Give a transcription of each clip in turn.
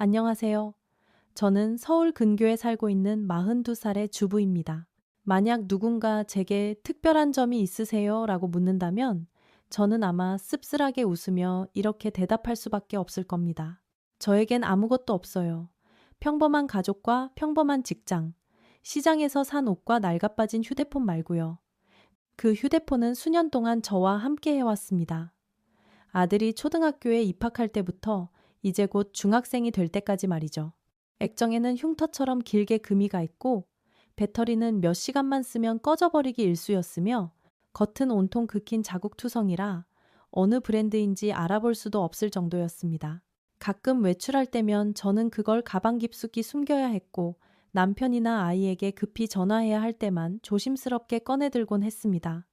안녕하세요. 저는 서울 근교에 살고 있는 42살의 주부입니다. 만약 누군가 제게 특별한 점이 있으세요? 라고 묻는다면 저는 아마 씁쓸하게 웃으며 이렇게 대답할 수밖에 없을 겁니다. 저에겐 아무것도 없어요. 평범한 가족과 평범한 직장, 시장에서 산 옷과 낡아빠진 휴대폰 말고요. 그 휴대폰은 수년 동안 저와 함께 해왔습니다. 아들이 초등학교에 입학할 때부터 이제 곧 중학생이 될 때까지 말이죠. 액정에는 흉터처럼 길게 금이 가 있고 배터리는 몇 시간만 쓰면 꺼져버리기 일쑤였으며 겉은 온통 긁힌 자국투성이라 어느 브랜드인지 알아볼 수도 없을 정도였습니다. 가끔 외출할 때면 저는 그걸 가방 깊숙이 숨겨야 했고 남편이나 아이에게 급히 전화해야 할 때만 조심스럽게 꺼내들곤 했습니다.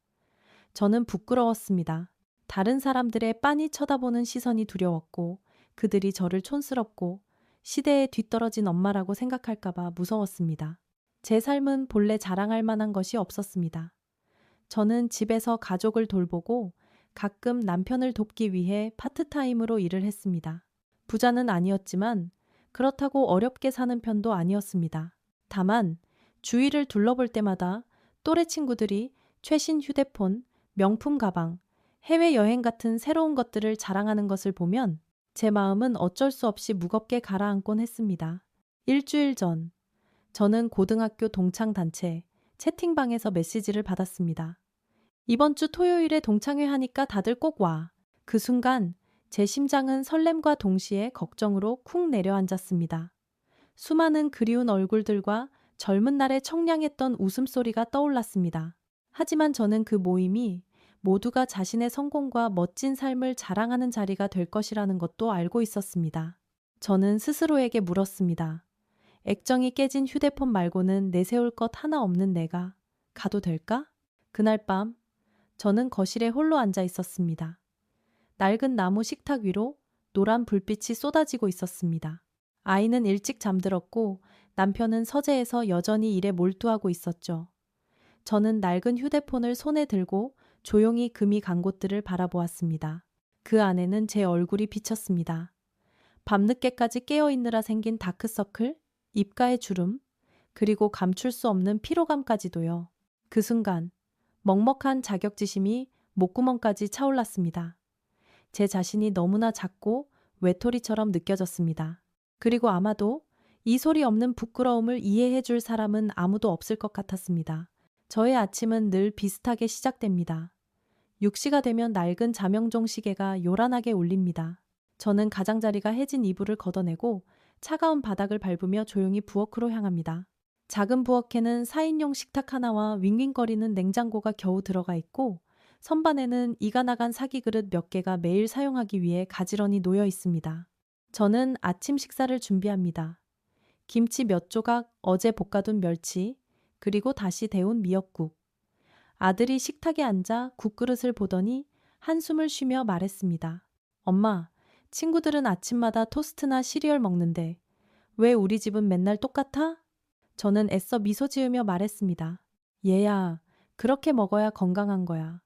저는 부끄러웠습니다. 다른 사람들의 빤히 쳐다보는 시선이 두려웠고 그들이 저를 촌스럽고 시대에 뒤떨어진 엄마라고 생각할까봐 무서웠습니다. 제 삶은 본래 자랑할 만한 것이 없었습니다. 저는 집에서 가족을 돌보고 가끔 남편을 돕기 위해 파트타임으로 일을 했습니다. 부자는 아니었지만 그렇다고 어렵게 사는 편도 아니었습니다. 다만 주위를 둘러볼 때마다 또래 친구들이 최신 휴대폰, 명품 가방, 해외여행 같은 새로운 것들을 자랑하는 것을 보면 제 마음은 어쩔 수 없이 무겁게 가라앉곤 했습니다. 일주일 전, 저는 고등학교 동창단체 채팅방에서 메시지를 받았습니다. 이번 주 토요일에 동창회 하니까 다들 꼭 와. 그 순간 제 심장은 설렘과 동시에 걱정으로 쿵 내려앉았습니다. 수많은 그리운 얼굴들과 젊은 날의 청량했던 웃음소리가 떠올랐습니다. 하지만 저는 그 모임이 모두가 자신의 성공과 멋진 삶을 자랑하는 자리가 될 것이라는 것도 알고 있었습니다. 저는 스스로에게 물었습니다. 액정이 깨진 휴대폰 말고는 내세울 것 하나 없는 내가 가도 될까? 그날 밤 저는 거실에 홀로 앉아 있었습니다. 낡은 나무 식탁 위로 노란 불빛이 쏟아지고 있었습니다. 아이는 일찍 잠들었고 남편은 서재에서 여전히 일에 몰두하고 있었죠. 저는 낡은 휴대폰을 손에 들고 조용히 금이 간 곳들을 바라보았습니다. 그 안에는 제 얼굴이 비쳤습니다. 밤늦게까지 깨어있느라 생긴 다크서클, 입가의 주름, 그리고 감출 수 없는 피로감까지도요. 그 순간 먹먹한 자격지심이 목구멍까지 차올랐습니다. 제 자신이 너무나 작고 외톨이처럼 느껴졌습니다. 그리고 아마도 이 소리 없는 부끄러움을 이해해 줄 사람은 아무도 없을 것 같았습니다. 저의 아침은 늘 비슷하게 시작됩니다. 6시가 되면 낡은 자명종 시계가 요란하게 울립니다. 저는 가장자리가 해진 이불을 걷어내고 차가운 바닥을 밟으며 조용히 부엌으로 향합니다. 작은 부엌에는 4인용 식탁 하나와 윙윙거리는 냉장고가 겨우 들어가 있고 선반에는 이가 나간 사기 그릇 몇 개가 매일 사용하기 위해 가지런히 놓여 있습니다. 저는 아침 식사를 준비합니다. 김치 몇 조각, 어제 볶아둔 멸치, 그리고 다시 데운 미역국. 아들이 식탁에 앉아 국그릇을 보더니 한숨을 쉬며 말했습니다. 엄마, 친구들은 아침마다 토스트나 시리얼 먹는데 왜 우리 집은 맨날 똑같아? 저는 애써 미소 지으며 말했습니다. 얘야, 그렇게 먹어야 건강한 거야.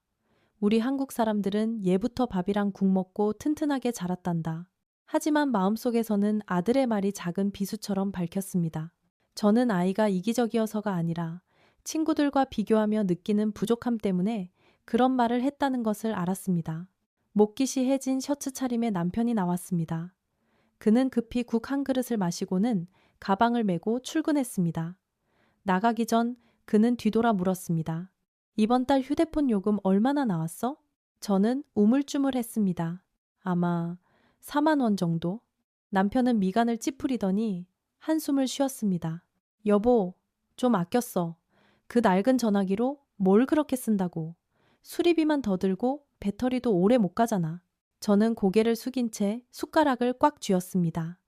우리 한국 사람들은 예부터 밥이랑 국 먹고 튼튼하게 자랐단다. 하지만 마음속에서는 아들의 말이 작은 비수처럼 밝혔습니다. 저는 아이가 이기적이어서가 아니라 친구들과 비교하며 느끼는 부족함 때문에 그런 말을 했다는 것을 알았습니다. 목깃이 해진 셔츠 차림의 남편이 나왔습니다. 그는 급히 국 한 그릇을 마시고는 가방을 메고 출근했습니다. 나가기 전 그는 뒤돌아 물었습니다. 이번 달 휴대폰 요금 얼마나 나왔어? 저는 우물쭈물했습니다. 아마 4만 원 정도? 남편은 미간을 찌푸리더니 한숨을 쉬었습니다. 여보, 좀 아꼈어. 그 낡은 전화기로 뭘 그렇게 쓴다고. 수리비만 더 들고 배터리도 오래 못 가잖아. 저는 고개를 숙인 채 숟가락을 꽉 쥐었습니다.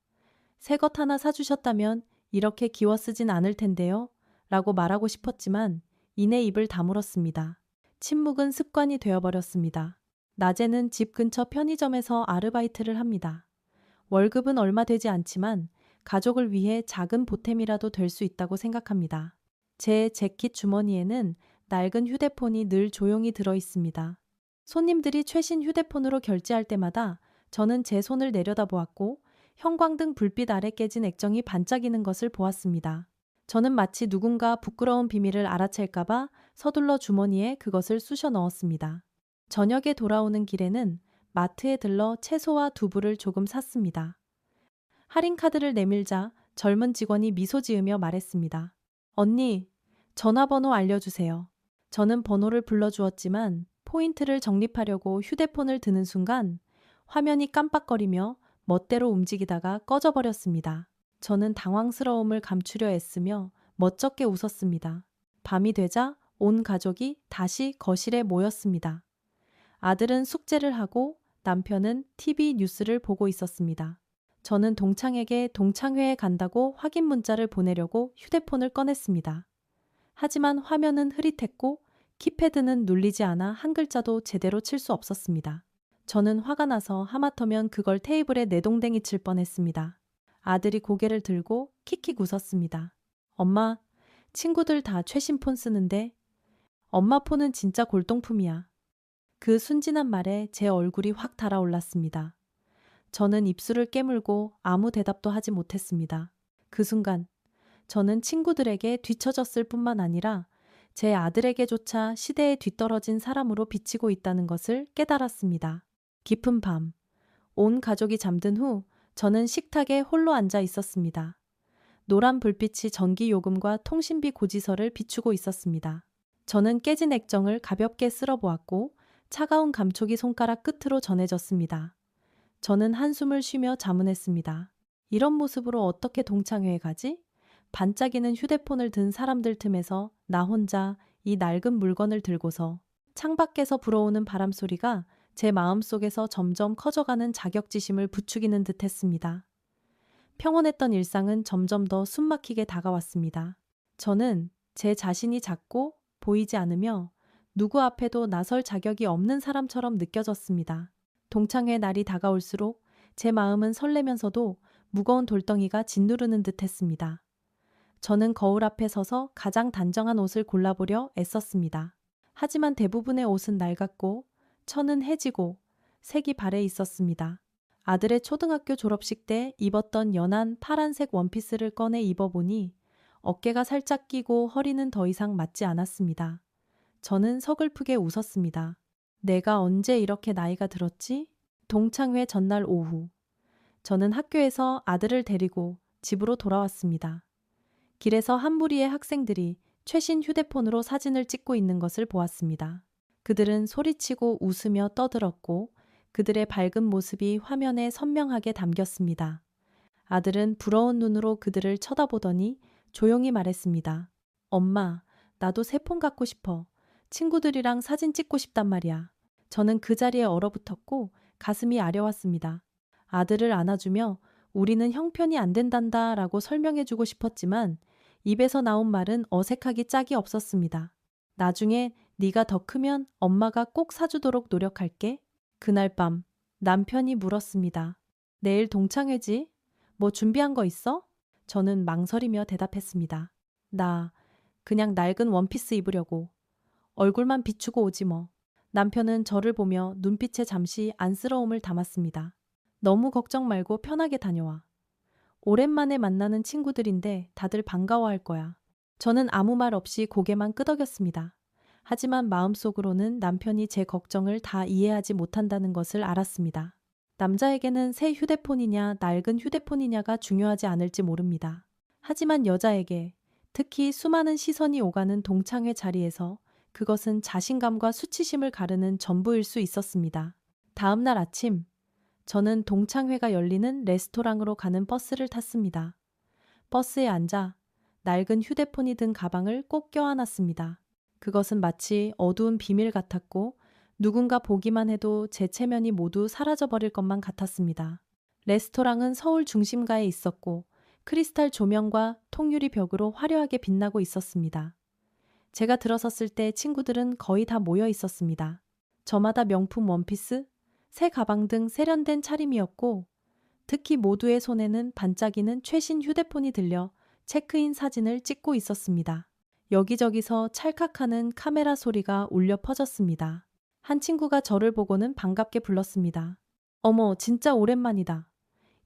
새 것 하나 사주셨다면 이렇게 기워 쓰진 않을 텐데요. 라고 말하고 싶었지만 이내 입을 다물었습니다. 침묵은 습관이 되어버렸습니다. 낮에는 집 근처 편의점에서 아르바이트를 합니다. 월급은 얼마 되지 않지만 가족을 위해 작은 보탬이라도 될 수 있다고 생각합니다. 제 재킷 주머니에는 낡은 휴대폰이 늘 조용히 들어 있습니다. 손님들이 최신 휴대폰으로 결제할 때마다 저는 제 손을 내려다보았고 형광등 불빛 아래 깨진 액정이 반짝이는 것을 보았습니다. 저는 마치 누군가 부끄러운 비밀을 알아챌까봐 서둘러 주머니에 그것을 쑤셔 넣었습니다. 저녁에 돌아오는 길에는 마트에 들러 채소와 두부를 조금 샀습니다. 할인 카드를 내밀자 젊은 직원이 미소 지으며 말했습니다. 언니, 전화번호 알려주세요. 저는 번호를 불러주었지만 포인트를 적립하려고 휴대폰을 드는 순간 화면이 깜빡거리며 멋대로 움직이다가 꺼져버렸습니다. 저는 당황스러움을 감추려 애쓰며 멋쩍게 웃었습니다. 밤이 되자 온 가족이 다시 거실에 모였습니다. 아들은 숙제를 하고 남편은 TV 뉴스를 보고 있었습니다. 저는 동창에게 동창회에 간다고 확인 문자를 보내려고 휴대폰을 꺼냈습니다. 하지만 화면은 흐릿했고 키패드는 눌리지 않아 한 글자도 제대로 칠 수 없었습니다. 저는 화가 나서 하마터면 그걸 테이블에 내동댕이 칠 뻔했습니다. 아들이 고개를 들고 킥킥 웃었습니다. 엄마, 친구들 다 최신 폰 쓰는데 엄마 폰은 진짜 골동품이야. 그 순진한 말에 제 얼굴이 확 달아올랐습니다. 저는 입술을 깨물고 아무 대답도 하지 못했습니다. 그 순간 저는 친구들에게 뒤처졌을 뿐만 아니라 제 아들에게조차 시대에 뒤떨어진 사람으로 비치고 있다는 것을 깨달았습니다. 깊은 밤, 온 가족이 잠든 후 저는 식탁에 홀로 앉아 있었습니다. 노란 불빛이 전기 요금과 통신비 고지서를 비추고 있었습니다. 저는 깨진 액정을 가볍게 쓸어보았고 차가운 감촉이 손가락 끝으로 전해졌습니다. 저는 한숨을 쉬며 자문했습니다. 이런 모습으로 어떻게 동창회에 가지? 반짝이는 휴대폰을 든 사람들 틈에서 나 혼자 이 낡은 물건을 들고서 창밖에서 불어오는 바람소리가 제 마음속에서 점점 커져가는 자격지심을 부추기는 듯 했습니다. 평온했던 일상은 점점 더 숨막히게 다가왔습니다. 저는 제 자신이 작고 보이지 않으며 누구 앞에도 나설 자격이 없는 사람처럼 느껴졌습니다. 동창회 날이 다가올수록 제 마음은 설레면서도 무거운 돌덩이가 짓누르는 듯 했습니다. 저는 거울 앞에 서서 가장 단정한 옷을 골라보려 애썼습니다. 하지만 대부분의 옷은 낡았고 천은 해지고 색이 발해 있었습니다. 아들의 초등학교 졸업식 때 입었던 연한 파란색 원피스를 꺼내 입어보니 어깨가 살짝 끼고 허리는 더 이상 맞지 않았습니다. 저는 서글프게 웃었습니다. 내가 언제 이렇게 나이가 들었지? 동창회 전날 오후. 저는 학교에서 아들을 데리고 집으로 돌아왔습니다. 길에서 한 무리의 학생들이 최신 휴대폰으로 사진을 찍고 있는 것을 보았습니다. 그들은 소리치고 웃으며 떠들었고 그들의 밝은 모습이 화면에 선명하게 담겼습니다. 아들은 부러운 눈으로 그들을 쳐다보더니 조용히 말했습니다. 엄마, 나도 새 폰 갖고 싶어. 친구들이랑 사진 찍고 싶단 말이야. 저는 그 자리에 얼어붙었고 가슴이 아려왔습니다. 아들을 안아주며 우리는 형편이 안 된단다 라고 설명해주고 싶었지만 입에서 나온 말은 어색하기 짝이 없었습니다. 나중에 네가 더 크면 엄마가 꼭 사주도록 노력할게. 그날 밤 남편이 물었습니다. 내일 동창회지? 뭐 준비한 거 있어? 저는 망설이며 대답했습니다. 나 그냥 낡은 원피스 입으려고. 얼굴만 비추고 오지 뭐. 남편은 저를 보며 눈빛에 잠시 안쓰러움을 담았습니다. 너무 걱정 말고 편하게 다녀와. 오랜만에 만나는 친구들인데 다들 반가워할 거야. 저는 아무 말 없이 고개만 끄덕였습니다. 하지만 마음속으로는 남편이 제 걱정을 다 이해하지 못한다는 것을 알았습니다. 남자에게는 새 휴대폰이냐 낡은 휴대폰이냐가 중요하지 않을지 모릅니다. 하지만 여자에게, 특히 수많은 시선이 오가는 동창회 자리에서 그것은 자신감과 수치심을 가르는 전부일 수 있었습니다. 다음 날 아침, 저는 동창회가 열리는 레스토랑으로 가는 버스를 탔습니다. 버스에 앉아 낡은 휴대폰이 든 가방을 꼭 껴안았습니다. 그것은 마치 어두운 비밀 같았고 누군가 보기만 해도 제 체면이 모두 사라져버릴 것만 같았습니다. 레스토랑은 서울 중심가에 있었고 크리스탈 조명과 통유리 벽으로 화려하게 빛나고 있었습니다. 제가 들어섰을 때 친구들은 거의 다 모여 있었습니다. 저마다 명품 원피스, 새 가방 등 세련된 차림이었고 특히 모두의 손에는 반짝이는 최신 휴대폰이 들려 체크인 사진을 찍고 있었습니다. 여기저기서 찰칵하는 카메라 소리가 울려 퍼졌습니다. 한 친구가 저를 보고는 반갑게 불렀습니다. 어머, 진짜 오랜만이다.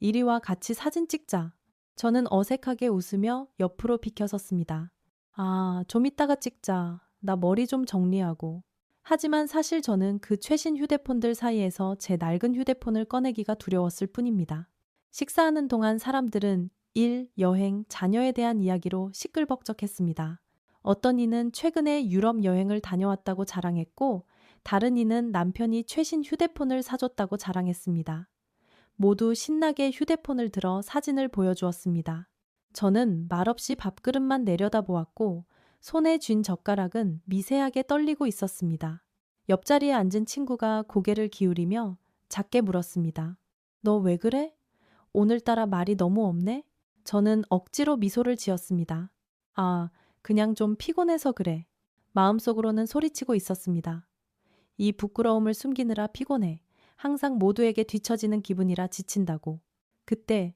이리 와 같이 사진 찍자. 저는 어색하게 웃으며 옆으로 비켜섰습니다. 아, 좀 이따가 찍자. 나 머리 좀 정리하고. 하지만 사실 저는 그 최신 휴대폰들 사이에서 제 낡은 휴대폰을 꺼내기가 두려웠을 뿐입니다. 식사하는 동안 사람들은 일, 여행, 자녀에 대한 이야기로 시끌벅적했습니다. 어떤 이는 최근에 유럽 여행을 다녀왔다고 자랑했고, 다른 이는 남편이 최신 휴대폰을 사줬다고 자랑했습니다. 모두 신나게 휴대폰을 들어 사진을 보여주었습니다. 저는 말없이 밥그릇만 내려다보았고 손에 쥔 젓가락은 미세하게 떨리고 있었습니다. 옆자리에 앉은 친구가 고개를 기울이며 작게 물었습니다. 너 왜 그래? 오늘따라 말이 너무 없네? 저는 억지로 미소를 지었습니다. 아, 그냥 좀 피곤해서 그래. 마음속으로는 소리치고 있었습니다. 이 부끄러움을 숨기느라 피곤해. 항상 모두에게 뒤처지는 기분이라 지친다고. 그때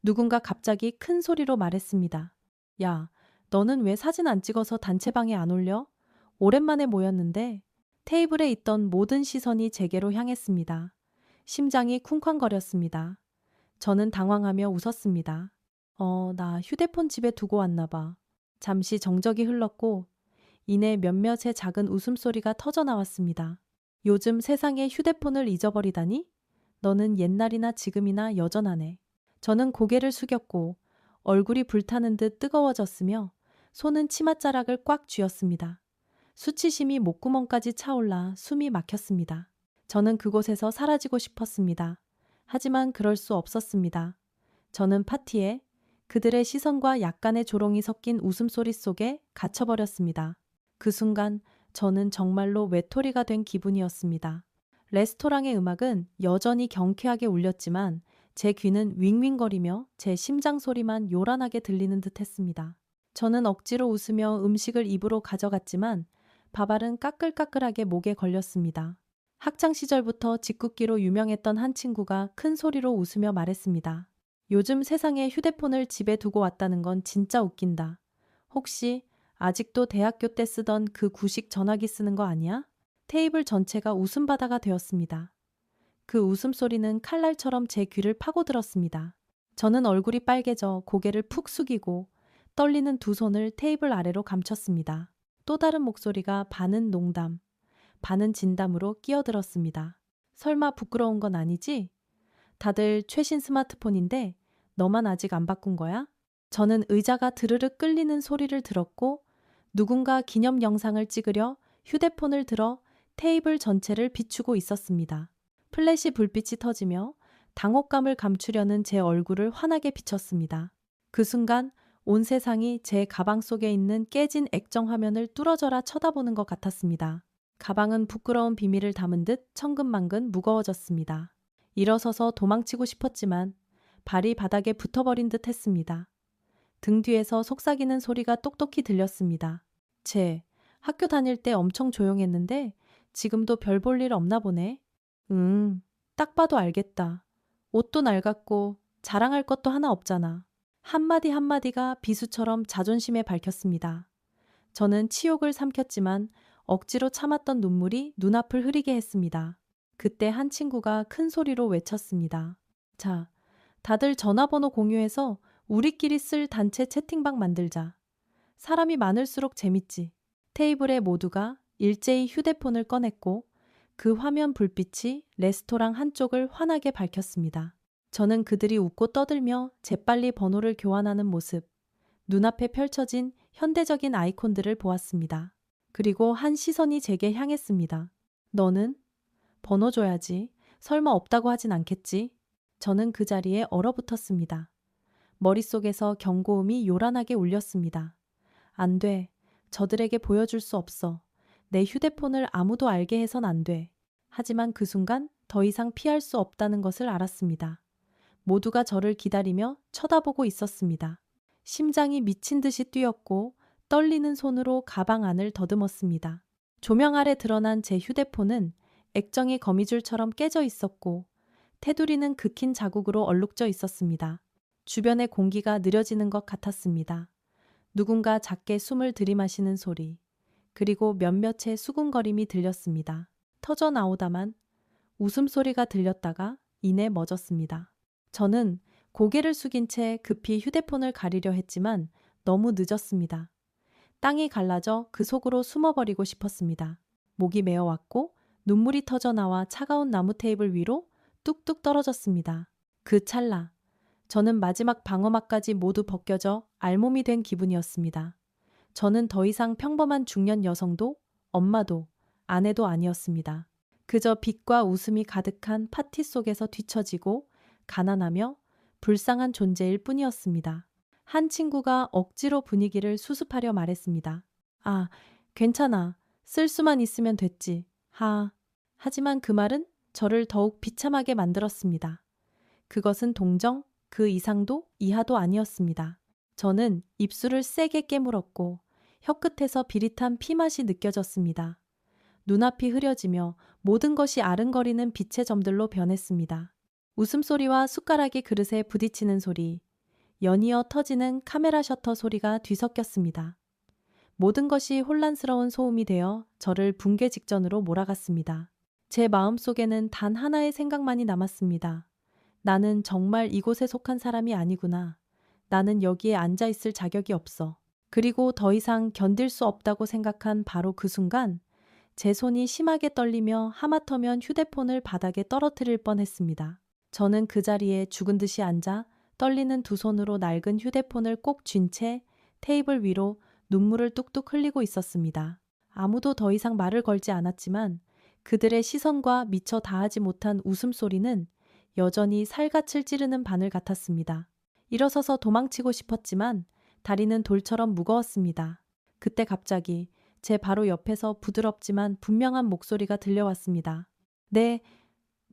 누군가 갑자기 큰 소리로 말했습니다. 야, 너는 왜 사진 안 찍어서 단체방에 안 올려? 오랜만에 모였는데. 테이블에 있던 모든 시선이 제게로 향했습니다. 심장이 쿵쾅거렸습니다. 저는 당황하며 웃었습니다. 나 휴대폰 집에 두고 왔나 봐. 잠시 정적이 흘렀고 이내 몇몇의 작은 웃음소리가 터져 나왔습니다. 요즘 세상에 휴대폰을 잊어버리다니? 너는 옛날이나 지금이나 여전하네. 저는 고개를 숙였고 얼굴이 불타는 듯 뜨거워졌으며 손은 치맛자락을 꽉 쥐었습니다. 수치심이 목구멍까지 차올라 숨이 막혔습니다. 저는 그곳에서 사라지고 싶었습니다. 하지만 그럴 수 없었습니다. 저는 파티에 그들의 시선과 약간의 조롱이 섞인 웃음소리 속에 갇혀버렸습니다. 그 순간 저는 정말로 외톨이가 된 기분이었습니다. 레스토랑의 음악은 여전히 경쾌하게 울렸지만 제 귀는 윙윙거리며 제 심장 소리만 요란하게 들리는 듯 했습니다. 저는 억지로 웃으며 음식을 입으로 가져갔지만 밥알은 까끌까끌하게 목에 걸렸습니다. 학창시절부터 짓궂기로 유명했던 한 친구가 큰 소리로 웃으며 말했습니다. 요즘 세상에 휴대폰을 집에 두고 왔다는 건 진짜 웃긴다. 혹시 아직도 대학교 때 쓰던 그 구식 전화기 쓰는 거 아니야? 테이블 전체가 웃음바다가 되었습니다. 그 웃음소리는 칼날처럼 제 귀를 파고들었습니다. 저는 얼굴이 빨개져 고개를 푹 숙이고 떨리는 두 손을 테이블 아래로 감췄습니다. 또 다른 목소리가 반은 농담, 반은 진담으로 끼어들었습니다. 설마 부끄러운 건 아니지? 다들 최신 스마트폰인데 너만 아직 안 바꾼 거야? 저는 의자가 드르륵 끌리는 소리를 들었고 누군가 기념 영상을 찍으려 휴대폰을 들어 테이블 전체를 비추고 있었습니다. 플래시 불빛이 터지며 당혹감을 감추려는 제 얼굴을 환하게 비쳤습니다. 그 순간 온 세상이 제 가방 속에 있는 깨진 액정 화면을 뚫어져라 쳐다보는 것 같았습니다. 가방은 부끄러운 비밀을 담은 듯 천근만근 무거워졌습니다. 일어서서 도망치고 싶었지만 발이 바닥에 붙어버린 듯 했습니다. 등 뒤에서 속삭이는 소리가 똑똑히 들렸습니다. 학교 다닐 때 엄청 조용했는데 지금도 별 볼 일 없나 보네. 딱 봐도 알겠다. 옷도 낡았고 자랑할 것도 하나 없잖아. 한마디 한마디가 비수처럼 자존심에 밝혔습니다. 저는 치욕을 삼켰지만 억지로 참았던 눈물이 눈앞을 흐리게 했습니다. 그때 한 친구가 큰 소리로 외쳤습니다. 자, 다들 전화번호 공유해서 우리끼리 쓸 단체 채팅방 만들자. 사람이 많을수록 재밌지. 테이블에 모두가 일제히 휴대폰을 꺼냈고 그 화면 불빛이 레스토랑 한쪽을 환하게 밝혔습니다. 저는 그들이 웃고 떠들며 재빨리 번호를 교환하는 모습, 눈앞에 펼쳐진 현대적인 아이콘들을 보았습니다. 그리고 한 시선이 제게 향했습니다. 너는? 번호 줘야지. 설마 없다고 하진 않겠지? 저는 그 자리에 얼어붙었습니다. 머릿속에서 경고음이 요란하게 울렸습니다. 안 돼. 저들에게 보여줄 수 없어. 내 휴대폰을 아무도 알게 해선 안 돼. 하지만 그 순간 더 이상 피할 수 없다는 것을 알았습니다. 모두가 저를 기다리며 쳐다보고 있었습니다. 심장이 미친 듯이 뛰었고 떨리는 손으로 가방 안을 더듬었습니다. 조명 아래 드러난 제 휴대폰은 액정이 거미줄처럼 깨져 있었고 테두리는 긁힌 자국으로 얼룩져 있었습니다. 주변의 공기가 느려지는 것 같았습니다. 누군가 작게 숨을 들이마시는 소리, 그리고 몇몇의 수군거림이 들렸습니다. 터져 나오다만 웃음소리가 들렸다가 이내 멎었습니다. 저는 고개를 숙인 채 급히 휴대폰을 가리려 했지만 너무 늦었습니다. 땅이 갈라져 그 속으로 숨어버리고 싶었습니다. 목이 메어왔고 눈물이 터져 나와 차가운 나무 테이블 위로 뚝뚝 떨어졌습니다. 그 찰나 저는 마지막 방어막까지 모두 벗겨져 알몸이 된 기분이었습니다. 저는 더 이상 평범한 중년 여성도 엄마도 아내도 아니었습니다. 그저 빛과 웃음이 가득한 파티 속에서 뒤처지고 가난하며 불쌍한 존재일 뿐이었습니다. 한 친구가 억지로 분위기를 수습하려 말했습니다. 아, 괜찮아. 쓸 수만 있으면 됐지. 하지만 그 말은 저를 더욱 비참하게 만들었습니다. 그것은 동정, 그 이상도 이하도 아니었습니다. 저는 입술을 세게 깨물었고 혀끝에서 비릿한 피맛이 느껴졌습니다. 눈앞이 흐려지며 모든 것이 아른거리는 빛의 점들로 변했습니다. 웃음소리와 숟가락이 그릇에 부딪히는 소리, 연이어 터지는 카메라 셔터 소리가 뒤섞였습니다. 모든 것이 혼란스러운 소음이 되어 저를 붕괴 직전으로 몰아갔습니다. 제 마음속에는 단 하나의 생각만이 남았습니다. 나는 정말 이곳에 속한 사람이 아니구나. 나는 여기에 앉아 있을 자격이 없어. 그리고 더 이상 견딜 수 없다고 생각한 바로 그 순간 제 손이 심하게 떨리며 하마터면 휴대폰을 바닥에 떨어뜨릴 뻔했습니다. 저는 그 자리에 죽은 듯이 앉아 떨리는 두 손으로 낡은 휴대폰을 꼭 쥔 채 테이블 위로 눈물을 뚝뚝 흘리고 있었습니다. 아무도 더 이상 말을 걸지 않았지만 그들의 시선과 미처 닿지 못한 웃음소리는 여전히 살갗을 찌르는 바늘 같았습니다. 일어서서 도망치고 싶었지만 다리는 돌처럼 무거웠습니다. 그때 갑자기 제 바로 옆에서 부드럽지만 분명한 목소리가 들려왔습니다. 네,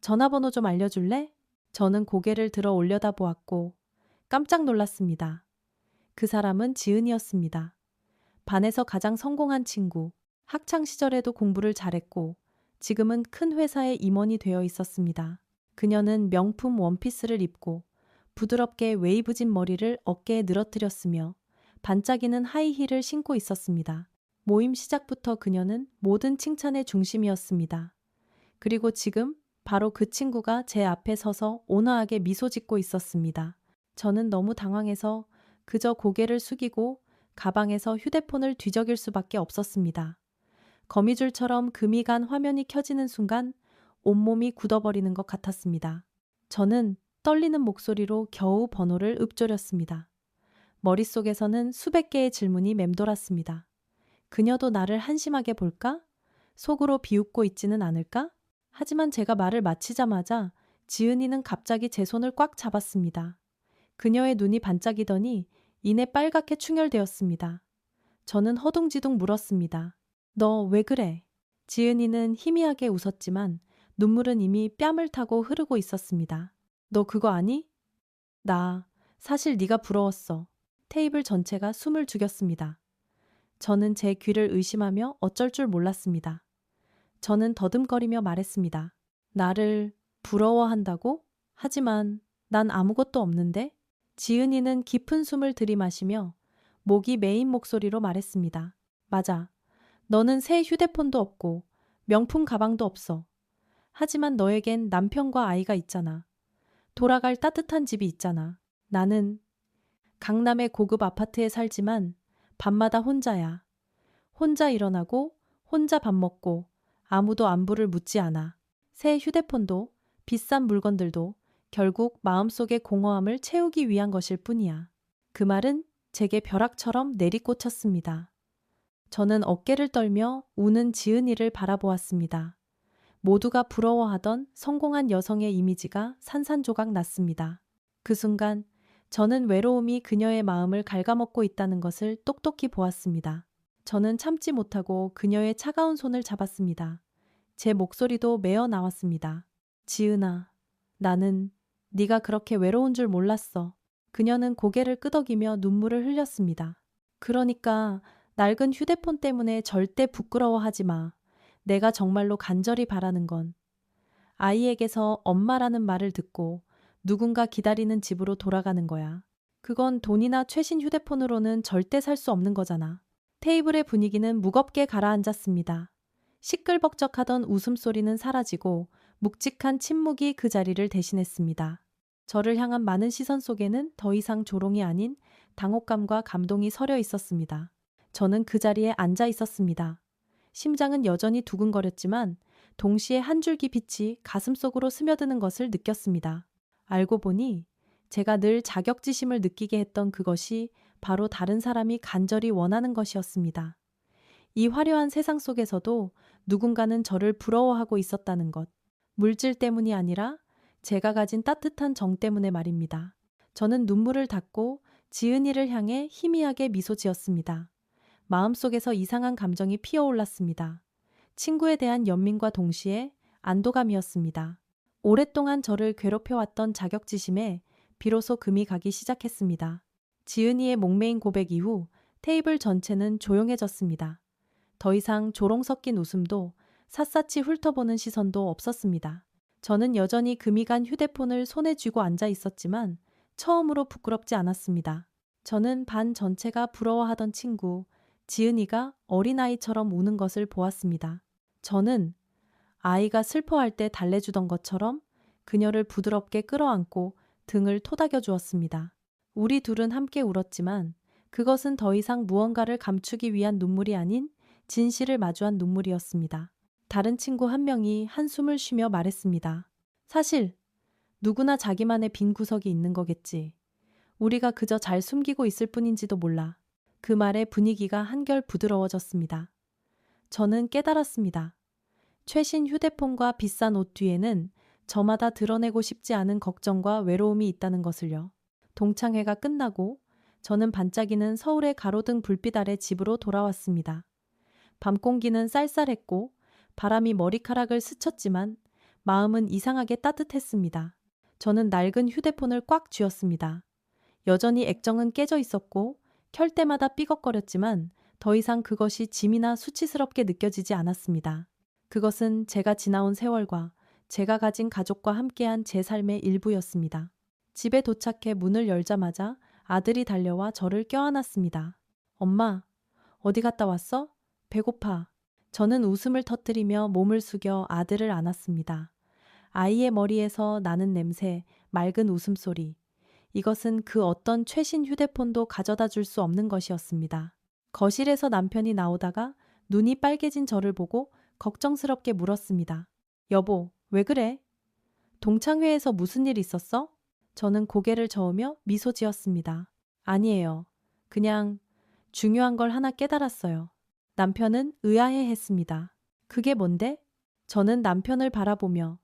전화번호 좀 알려줄래? 저는 고개를 들어 올려다보았고 깜짝 놀랐습니다. 그 사람은 지은이었습니다. 반에서 가장 성공한 친구, 학창 시절에도 공부를 잘했고 지금은 큰 회사의 임원이 되어 있었습니다. 그녀는 명품 원피스를 입고 부드럽게 웨이브진 머리를 어깨에 늘어뜨렸으며 반짝이는 하이힐을 신고 있었습니다. 모임 시작부터 그녀는 모든 칭찬의 중심이었습니다. 그리고 지금 바로 그 친구가 제 앞에 서서 온화하게 미소 짓고 있었습니다. 저는 너무 당황해서 그저 고개를 숙이고 가방에서 휴대폰을 뒤적일 수밖에 없었습니다. 거미줄처럼 금이 간 화면이 켜지는 순간 온몸이 굳어버리는 것 같았습니다. 저는 떨리는 목소리로 겨우 번호를 읊조렸습니다. 머릿속에서는 수백 개의 질문이 맴돌았습니다. 그녀도 나를 한심하게 볼까? 속으로 비웃고 있지는 않을까? 하지만 제가 말을 마치자마자 지은이는 갑자기 제 손을 꽉 잡았습니다. 그녀의 눈이 반짝이더니 이내 빨갛게 충혈되었습니다. 저는 허둥지둥 물었습니다. 너 왜 그래? 지은이는 희미하게 웃었지만 눈물은 이미 뺨을 타고 흐르고 있었습니다. 너 그거 아니? 사실 네가 부러웠어. 테이블 전체가 숨을 죽였습니다. 저는 제 귀를 의심하며 어쩔 줄 몰랐습니다. 저는 더듬거리며 말했습니다. 나를 부러워한다고? 하지만 난 아무것도 없는데? 지은이는 깊은 숨을 들이마시며 목이 메인 목소리로 말했습니다. 맞아. 너는 새 휴대폰도 없고 명품 가방도 없어. 하지만 너에겐 남편과 아이가 있잖아. 돌아갈 따뜻한 집이 있잖아. 나는 강남의 고급 아파트에 살지만 밤마다 혼자야. 혼자 일어나고 혼자 밥 먹고 아무도 안부를 묻지 않아. 새 휴대폰도 비싼 물건들도 결국 마음속의 공허함을 채우기 위한 것일 뿐이야. 그 말은 제게 벼락처럼 내리꽂혔습니다. 저는 어깨를 떨며 우는 지은이를 바라보았습니다. 모두가 부러워하던 성공한 여성의 이미지가 산산조각 났습니다. 그 순간 저는 외로움이 그녀의 마음을 갉아먹고 있다는 것을 똑똑히 보았습니다. 저는 참지 못하고 그녀의 차가운 손을 잡았습니다. 제 목소리도 메어 나왔습니다. 지은아, 나는 네가 그렇게 외로운 줄 몰랐어. 그녀는 고개를 끄덕이며 눈물을 흘렸습니다. 그러니까 낡은 휴대폰 때문에 절대 부끄러워하지 마. 내가 정말로 간절히 바라는 건 아이에게서 엄마라는 말을 듣고 누군가 기다리는 집으로 돌아가는 거야. 그건 돈이나 최신 휴대폰으로는 절대 살 수 없는 거잖아. 테이블의 분위기는 무겁게 가라앉았습니다. 시끌벅적하던 웃음소리는 사라지고 묵직한 침묵이 그 자리를 대신했습니다. 저를 향한 많은 시선 속에는 더 이상 조롱이 아닌 당혹감과 감동이 서려 있었습니다. 저는 그 자리에 앉아 있었습니다. 심장은 여전히 두근거렸지만 동시에 한 줄기 빛이 가슴속으로 스며드는 것을 느꼈습니다. 알고 보니 제가 늘 자격지심을 느끼게 했던 그것이 바로 다른 사람이 간절히 원하는 것이었습니다. 이 화려한 세상 속에서도 누군가는 저를 부러워하고 있었다는 것. 물질 때문이 아니라 제가 가진 따뜻한 정 때문에 말입니다. 저는 눈물을 닦고 지은이를 향해 희미하게 미소 지었습니다. 마음속에서 이상한 감정이 피어올랐습니다. 친구에 대한 연민과 동시에 안도감이었습니다. 오랫동안 저를 괴롭혀왔던 자격지심에 비로소 금이 가기 시작했습니다. 지은이의 목매인 고백 이후 테이블 전체는 조용해졌습니다. 더 이상 조롱 섞인 웃음도 샅샅이 훑어보는 시선도 없었습니다. 저는 여전히 금이 간 휴대폰을 손에 쥐고 앉아 있었지만 처음으로 부끄럽지 않았습니다. 저는 반 전체가 부러워하던 친구, 지은이가 어린아이처럼 우는 것을 보았습니다. 저는 아이가 슬퍼할 때 달래주던 것처럼 그녀를 부드럽게 끌어안고 등을 토닥여 주었습니다. 우리 둘은 함께 울었지만 그것은 더 이상 무언가를 감추기 위한 눈물이 아닌 진실을 마주한 눈물이었습니다. 다른 친구 한 명이 한숨을 쉬며 말했습니다. 사실 누구나 자기만의 빈 구석이 있는 거겠지. 우리가 그저 잘 숨기고 있을 뿐인지도 몰라. 그 말에 분위기가 한결 부드러워졌습니다. 저는 깨달았습니다. 최신 휴대폰과 비싼 옷 뒤에는 저마다 드러내고 싶지 않은 걱정과 외로움이 있다는 것을요. 동창회가 끝나고 저는 반짝이는 서울의 가로등 불빛 아래 집으로 돌아왔습니다. 밤 공기는 쌀쌀했고 바람이 머리카락을 스쳤지만 마음은 이상하게 따뜻했습니다. 저는 낡은 휴대폰을 꽉 쥐었습니다. 여전히 액정은 깨져 있었고 켤 때마다 삐걱거렸지만 더 이상 그것이 짐이나 수치스럽게 느껴지지 않았습니다. 그것은 제가 지나온 세월과 제가 가진 가족과 함께한 제 삶의 일부였습니다. 집에 도착해 문을 열자마자 아들이 달려와 저를 껴안았습니다. 엄마, 어디 갔다 왔어? 배고파. 저는 웃음을 터뜨리며 몸을 숙여 아들을 안았습니다. 아이의 머리에서 나는 냄새, 맑은 웃음소리. 이것은 그 어떤 최신 휴대폰도 가져다 줄 수 없는 것이었습니다. 거실에서 남편이 나오다가 눈이 빨개진 저를 보고 걱정스럽게 물었습니다. 여보, 왜 그래? 동창회에서 무슨 일 있었어? 저는 고개를 저으며 미소 지었습니다. 아니에요. 그냥 중요한 걸 하나 깨달았어요. 남편은 의아해 했습니다. 그게 뭔데? 저는 남편을 바라보며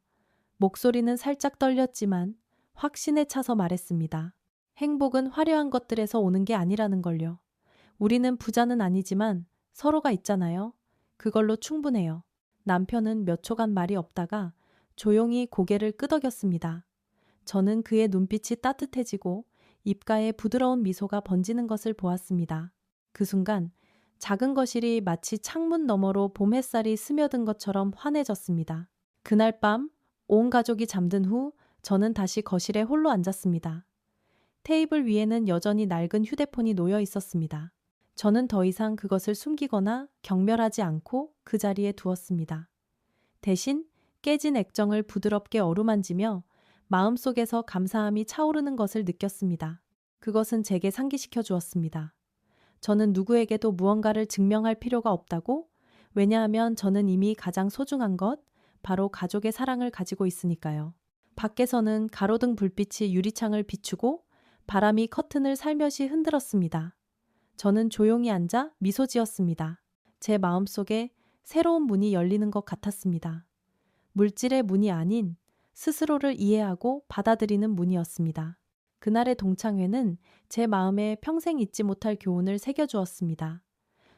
목소리는 살짝 떨렸지만 확신에 차서 말했습니다. 행복은 화려한 것들에서 오는 게 아니라는 걸요. 우리는 부자는 아니지만 서로가 있잖아요. 그걸로 충분해요. 남편은 몇 초간 말이 없다가 조용히 고개를 끄덕였습니다. 저는 그의 눈빛이 따뜻해지고 입가에 부드러운 미소가 번지는 것을 보았습니다. 그 순간 작은 거실이 마치 창문 너머로 봄 햇살이 스며든 것처럼 환해졌습니다. 그날 밤 온 가족이 잠든 후 저는 다시 거실에 홀로 앉았습니다. 테이블 위에는 여전히 낡은 휴대폰이 놓여 있었습니다. 저는 더 이상 그것을 숨기거나 경멸하지 않고 그 자리에 두었습니다. 대신 깨진 액정을 부드럽게 어루만지며 마음속에서 감사함이 차오르는 것을 느꼈습니다. 그것은 제게 상기시켜 주었습니다. 저는 누구에게도 무언가를 증명할 필요가 없다고, 왜냐하면 저는 이미 가장 소중한 것, 바로 가족의 사랑을 가지고 있으니까요. 밖에서는 가로등 불빛이 유리창을 비추고 바람이 커튼을 살며시 흔들었습니다. 저는 조용히 앉아 미소 지었습니다. 제 마음속에 새로운 문이 열리는 것 같았습니다. 물질의 문이 아닌 스스로를 이해하고 받아들이는 문이었습니다. 그날의 동창회는 제 마음에 평생 잊지 못할 교훈을 새겨주었습니다.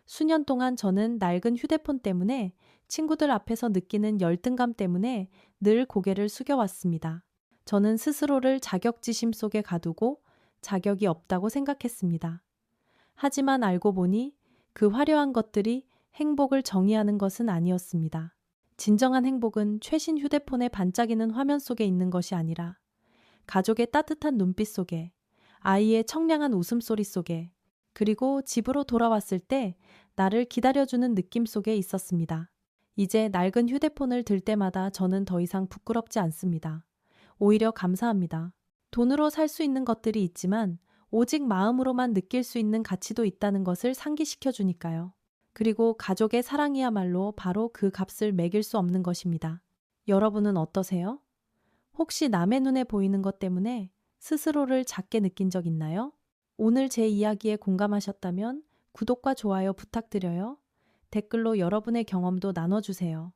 수년 동안 저는 낡은 휴대폰 때문에, 친구들 앞에서 느끼는 열등감 때문에 늘 고개를 숙여왔습니다. 저는 스스로를 자격지심 속에 가두고 자격이 없다고 생각했습니다. 하지만 알고 보니 그 화려한 것들이 행복을 정의하는 것은 아니었습니다. 진정한 행복은 최신 휴대폰의 반짝이는 화면 속에 있는 것이 아니라 가족의 따뜻한 눈빛 속에, 아이의 청량한 웃음소리 속에, 그리고 집으로 돌아왔을 때 나를 기다려주는 느낌 속에 있었습니다. 이제 낡은 휴대폰을 들 때마다 저는 더 이상 부끄럽지 않습니다. 오히려 감사합니다. 돈으로 살 수 있는 것들이 있지만 오직 마음으로만 느낄 수 있는 가치도 있다는 것을 상기시켜 주니까요. 그리고 가족의 사랑이야말로 바로 그 값을 매길 수 없는 것입니다. 여러분은 어떠세요? 혹시 남의 눈에 보이는 것 때문에 스스로를 작게 느낀 적 있나요? 오늘 제 이야기에 공감하셨다면 구독과 좋아요 부탁드려요. 댓글로 여러분의 경험도 나눠주세요.